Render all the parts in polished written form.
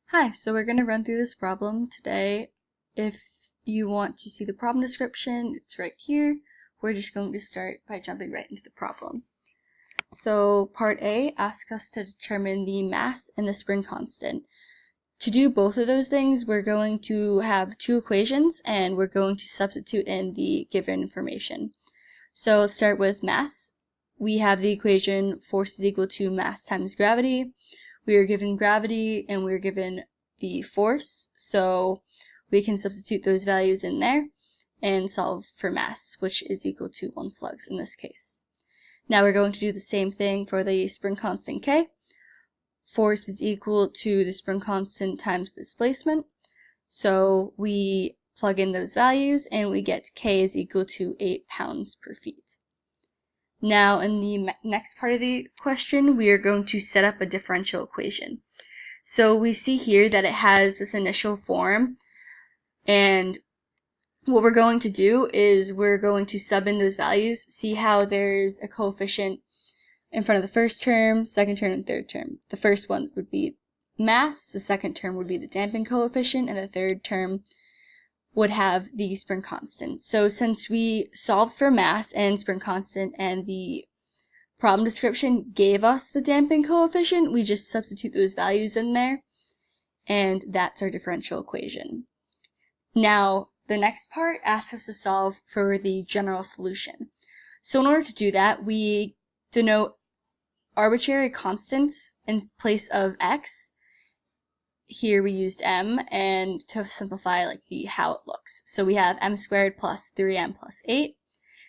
Hi, so we're going to run through this problem today. If you want to see the problem description, it's right here. We're just going to start by jumping right into the problem. So part A asks us to determine the mass and the spring constant. To do both of those things, we're going to have two equations and we're going to substitute in the given information. So let's start with mass. We have the equation force is equal to mass times gravity. We are given gravity and we are given the force, so we can substitute those values in there and solve for mass, which is equal to 1 slugs in this case. Now we're going to do the same thing for the spring constant K. Force is equal to the spring constant times displacement, so we plug in those values and we get K is equal to 8 pounds per feet. Now in the next part of the question, we are going to set up a differential equation. So we see here that it has this initial form, and what we're going to do is we're going to sub in those values, see how there's a coefficient in front of the first term, second term, and third term. The first one would be mass, the second term would be the damping coefficient, and the third term would have the spring constant. So since we solved for mass and spring constant and the problem description gave us the damping coefficient, we just substitute those values in there, and that's our differential equation. Now, the next part asks us to solve for the general solution. So in order to do that, we denote arbitrary constants in place of x. Here we used m, and to simplify how it looks. So we have m squared plus 3m plus 8.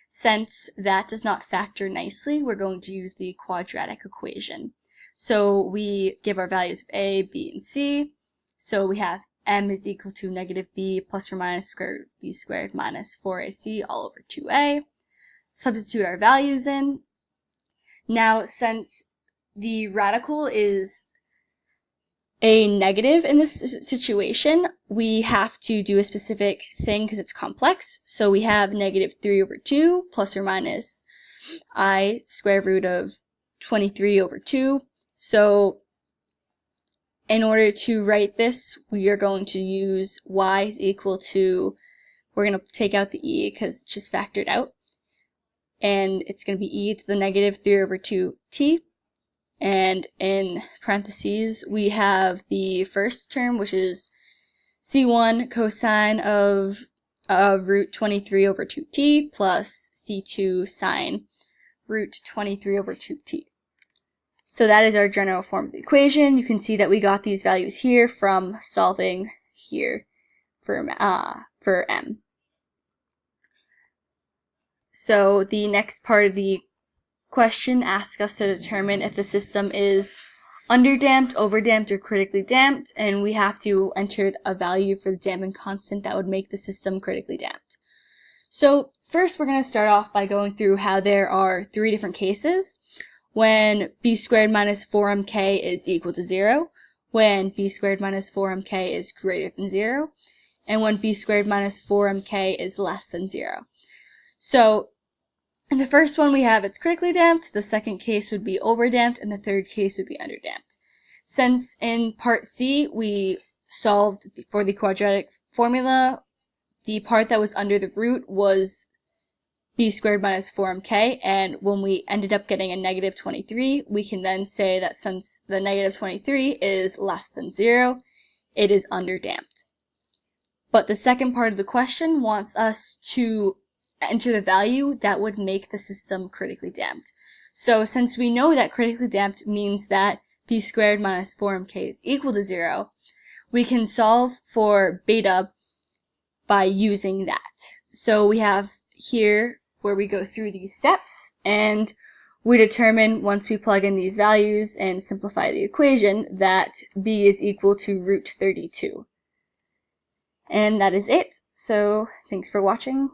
Since that does not factor nicely, we're going to use the quadratic equation. So we give our values of a, b, and c. So we have m is equal to negative b plus or minus square root of b squared minus 4ac all over 2a. Substitute our values in. Now, since the radical is a negative in this situation, we have to do a specific thing because it's complex. So we have negative 3 over 2 plus or minus I square root of 23 over 2. So in order to write this, we are going to use y is equal to, we're going to take out the e because it's just factored out, and it's going to be e to the negative 3 over 2t. And in parentheses, we have the first term, which is c1 cosine of root 23 over 2t plus c2 sine root 23 over 2t. So that is our general form of the equation. You can see that we got these values here from solving here for m. So the next part of the question asks us to determine if the system is underdamped, overdamped, or critically damped, and we have to enter a value for the damping constant that would make the system critically damped. So first we're going to start off by going through how there are 3 different cases: when b squared minus 4mk is equal to 0, when b squared minus 4mk is greater than 0, and when b squared minus 4mk is less than 0. So in the first one we have it's critically damped, the second case would be overdamped, and the third case would be underdamped. Since in part C we solved for the quadratic formula, the part that was under the root was b squared minus 4mk, and when we ended up getting a negative 23, we can then say that since the negative 23 is less than 0, it is underdamped. But the second part of the question wants us to enter the value that would make the system critically damped. So since we know that critically damped means that b squared minus 4mk is equal to 0, we can solve for beta by using that. So we have here where we go through these steps, and we determine, once we plug in these values and simplify the equation, that b is equal to root 32. And that is it. So thanks for watching.